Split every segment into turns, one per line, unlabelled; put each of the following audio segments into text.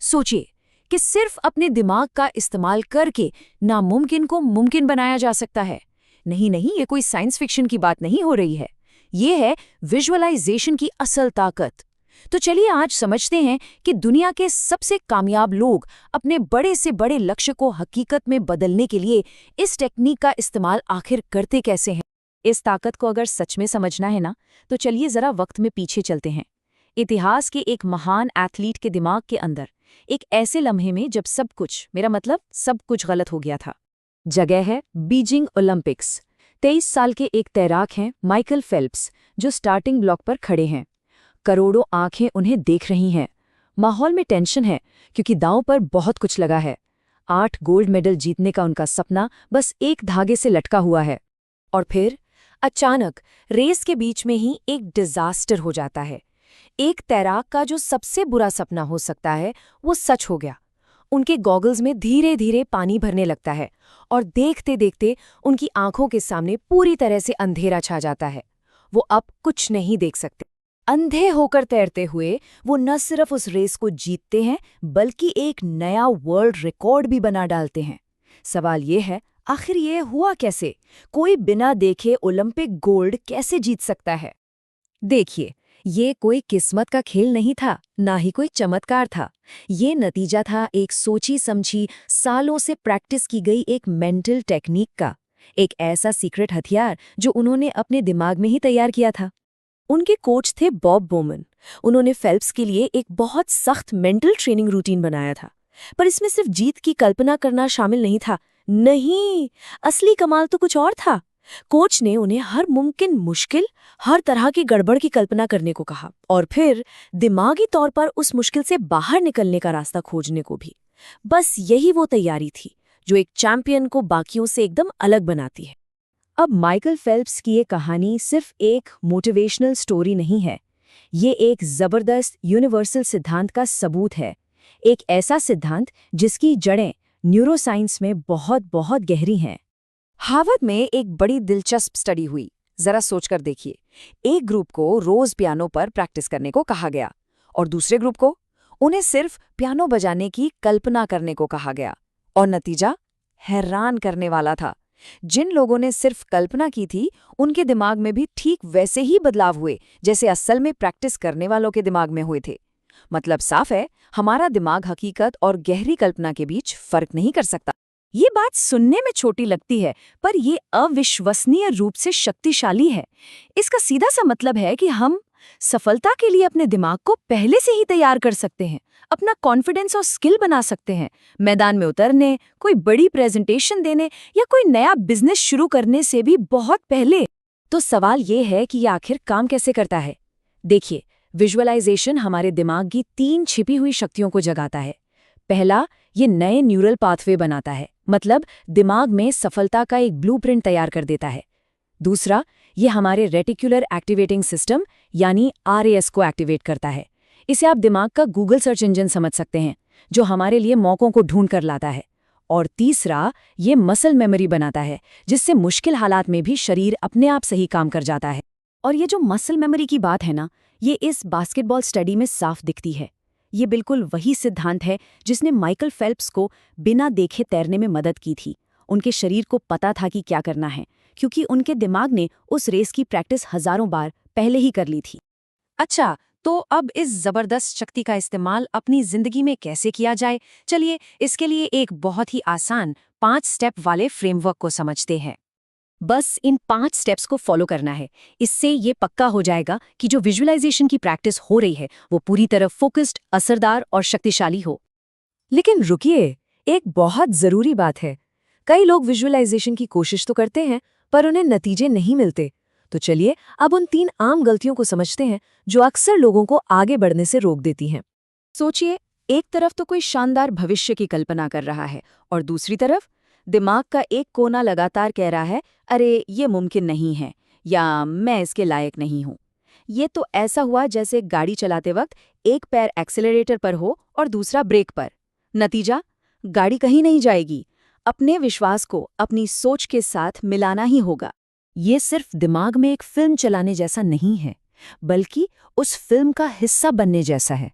सोचिए कि सिर्फ अपने दिमाग का इस्तेमाल करके नामुमकिन को मुमकिन बनाया जा सकता है। नहीं नहीं, ये कोई साइंस फिक्शन की बात नहीं हो रही है। ये है विजुअलाइजेशन की असल ताकत। तो चलिए आज समझते हैं कि दुनिया के सबसे कामयाब लोग अपने बड़े से बड़े लक्ष्य को हकीकत में बदलने के लिए इस टेक्निक का इस्तेमाल आखिर करते कैसे हैं। इस ताकत को अगर सच में समझना है ना, तो चलिए जरा वक्त में पीछे चलते हैं। इतिहास के एक महान एथलीट के दिमाग के अंदर एक ऐसे लम्हे में जब सब कुछ, मेरा मतलब सब कुछ गलत हो गया था। जगह है बीजिंग ओलंपिक्स। 23 साल के एक तैराक हैं माइकल फेल्प्स, जो स्टार्टिंग ब्लॉक पर खड़े हैं। करोड़ों आंखें उन्हें देख रही हैं। माहौल में टेंशन है क्योंकि दांव पर बहुत कुछ लगा है। 8 गोल्ड मेडल जीतने का उनका सपना बस एक धागे से लटका हुआ है। और फिर अचानक रेस के बीच में ही एक डिजास्टर हो जाता है। एक तैराक का जो सबसे बुरा सपना हो सकता है वो सच हो गया। उनके गॉगल्स में धीरे धीरे पानी भरने लगता है और देखते देखते उनकी आंखों के सामने पूरी तरह से अंधेरा छा जाता है। वो अब कुछ नहीं देख सकते। अंधे होकर तैरते हुए वो न सिर्फ उस रेस को जीतते हैं बल्कि एक नया वर्ल्ड रिकॉर्ड भी बना डालते हैं। सवाल ये है, आखिर ये हुआ कैसे? कोई बिना देखे ओलंपिक गोल्ड कैसे जीत सकता है? देखिए, ये कोई किस्मत का खेल नहीं था, ना ही कोई चमत्कार था। ये नतीजा था एक सोची समझी, सालों से प्रैक्टिस की गई एक मेंटल टेक्निक का। एक ऐसा सीक्रेट हथियार जो उन्होंने अपने दिमाग में ही तैयार किया था। उनके कोच थे बॉब बोमन। उन्होंने फेल्प्स के लिए एक बहुत सख्त मेंटल ट्रेनिंग रूटीन बनाया था। पर इसमें सिर्फ जीत की कल्पना करना शामिल नहीं था। नहीं, असली कमाल तो कुछ और था। कोच ने उन्हें हर मुमकिन मुश्किल, हर तरह की गड़बड़ की कल्पना करने को कहा और फिर दिमागी तौर पर उस मुश्किल से बाहर निकलने का रास्ता खोजने को भी। बस यही वो तैयारी थी जो एक चैंपियन को बाकियों से एकदम अलग बनाती है। अब माइकल फेल्प्स की ये कहानी सिर्फ एक मोटिवेशनल स्टोरी नहीं है। ये एक जबरदस्त यूनिवर्सल सिद्धांत का सबूत है। एक ऐसा सिद्धांत जिसकी जड़ें न्यूरोसाइंस में बहुत बहुत गहरी हैं। हार्वर्ड में एक बड़ी दिलचस्प स्टडी हुई। जरा सोचकर देखिए। एक ग्रुप को रोज पियानो पर प्रैक्टिस करने को कहा गया और दूसरे ग्रुप को उन्हें सिर्फ पियानो बजाने की कल्पना करने को कहा गया। और नतीजा हैरान करने वाला था। जिन लोगों ने सिर्फ कल्पना की थी, उनके दिमाग में भी ठीक वैसे ही बदलाव हुए जैसे असल में प्रैक्टिस करने वालों के दिमाग में हुए थे। मतलब साफ है, हमारा दिमाग हकीकत और गहरी कल्पना के बीच फर्क नहीं कर सकता। ये बात सुनने में छोटी लगती है, पर ये अविश्वसनीय रूप से शक्तिशाली है। इसका सीधा सा मतलब है कि हम सफलता के लिए अपने दिमाग को पहले से ही तैयार कर सकते हैं, अपना कॉन्फिडेंस और स्किल बना सकते हैं। मैदान में उतरने, कोई बड़ी प्रेजेंटेशन देने या कोई नया बिजनेस शुरू करने से भी बहुत पहले। तो सवाल ये है कि ये आखिर काम कैसे करता है? देखिए, विजुअलाइजेशन हमारे दिमाग की 3 छिपी हुई शक्तियों को जगाता है। पहला, ये नए न्यूरल पाथवे बनाता है, मतलब दिमाग में सफलता का एक ब्लूप्रिंट तैयार कर देता है। दूसरा, ये हमारे रेटिकुलर एक्टिवेटिंग सिस्टम यानी RAS को एक्टिवेट करता है। इसे आप दिमाग का गूगल सर्च इंजन समझ सकते हैं, जो हमारे लिए मौकों को ढूंढ कर लाता है। और तीसरा, ये मसल मेमोरी बनाता है, जिससे मुश्किल हालात में भी शरीर अपने आप सही काम कर जाता है। और ये जो मसल मेमोरी की बात है ना, ये इस बास्केटबॉल स्टडी में साफ दिखती है। ये बिल्कुल वही सिद्धांत है जिसने माइकल फेल्प्स को बिना देखे तैरने में मदद की थी। उनके शरीर को पता था कि क्या करना है, क्योंकि उनके दिमाग ने उस रेस की प्रैक्टिस हजारों बार पहले ही कर ली थी। अच्छा, तो अब इस जबरदस्त शक्ति का इस्तेमाल अपनी जिंदगी में कैसे किया जाए? चलिए, इसके लिए एक बहुत ही आसान 5 स्टेप वाले फ्रेमवर्क को समझते हैं। बस इन 5 स्टेप्स को फॉलो करना है। इससे ये पक्का हो जाएगा कि जो विजुअलाइजेशन की प्रैक्टिस हो रही है वो पूरी तरह फोकस्ड, असरदार और शक्तिशाली हो। लेकिन रुकिए, एक बहुत जरूरी बात है। कई लोग विजुअलाइजेशन की कोशिश तो करते हैं, पर उन्हें नतीजे नहीं मिलते। तो चलिए अब उन 3 आम गलतियों को समझते हैं जो अक्सर लोगों को आगे बढ़ने से रोक देती हैं। सोचिए, एक तरफ तो कोई शानदार भविष्य की कल्पना कर रहा है और दूसरी तरफ दिमाग का एक कोना लगातार कह रहा है, अरे ये मुमकिन नहीं है या मैं इसके लायक नहीं हूं। ये तो ऐसा हुआ जैसे गाड़ी चलाते वक्त एक पैर एक्सेलरेटर पर हो और दूसरा ब्रेक पर। नतीजा, गाड़ी कहीं नहीं जाएगी। अपने विश्वास को अपनी सोच के साथ मिलाना ही होगा। ये सिर्फ दिमाग में एक फिल्म चलाने जैसा नहीं है, बल्कि उस फिल्म का हिस्सा बनने जैसा है।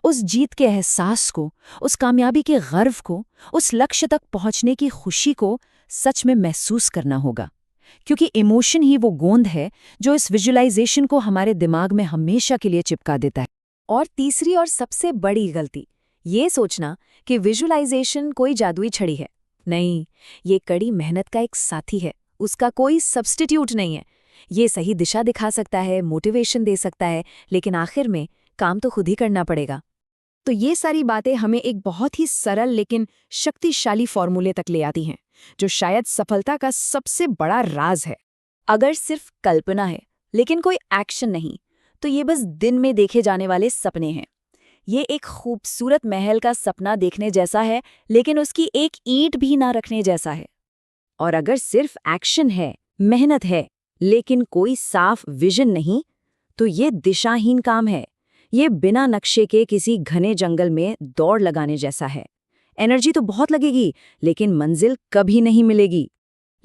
उस जीत के एहसास को, उस कामयाबी के गर्व को, उस लक्ष्य तक पहुंचने की खुशी को सच में महसूस करना होगा। क्योंकि इमोशन ही वो गोंद है जो इस विजुअलाइजेशन को हमारे दिमाग में हमेशा के लिए चिपका देता है। और तीसरी और सबसे बड़ी गलती, ये सोचना कि विजुअलाइजेशन कोई जादुई छड़ी है। नहीं, ये कड़ी मेहनत का एक साथी है, उसका कोई सब्स्टिट्यूट नहीं है। ये सही दिशा दिखा सकता है, मोटिवेशन दे सकता है, लेकिन आखिर में काम तो खुद ही करना पड़ेगा। तो ये सारी बातें हमें एक बहुत ही सरल लेकिन शक्तिशाली फॉर्मूले तक ले आती हैं, जो शायद सफलता का सबसे बड़ा राज है। अगर सिर्फ कल्पना है लेकिन कोई एक्शन नहीं, तो ये बस दिन में देखे जाने वाले सपने हैं। ये एक खूबसूरत महल का सपना देखने जैसा है, लेकिन उसकी एक ईंट भी ना रखने जैसा है। और अगर सिर्फ एक्शन है, मेहनत है, लेकिन कोई साफ विजन नहीं, तो ये दिशाहीन काम है। ये बिना नक्शे के किसी घने जंगल में दौड़ लगाने जैसा है। एनर्जी तो बहुत लगेगी, लेकिन मंजिल कभी नहीं मिलेगी।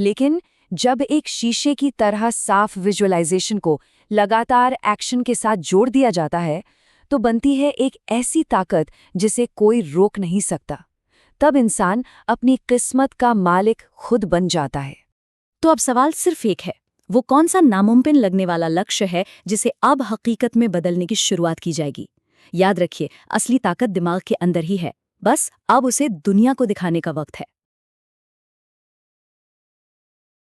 लेकिन जब एक शीशे की तरह साफ विजुअलाइजेशन को लगातार एक्शन के साथ जोड़ दिया जाता है, तो बनती है एक ऐसी ताकत जिसे कोई रोक नहीं सकता। तब इंसान अपनी किस्मत का मालिक खुद बन जाता है। तो अब सवाल सिर्फ एक है, वो कौन सा नामुमकिन लगने वाला लक्ष्य है जिसे अब हकीकत में बदलने की शुरुआत की जाएगी? याद रखिए, असली ताकत दिमाग के अंदर ही है, बस अब उसे दुनिया को दिखाने का वक्त है।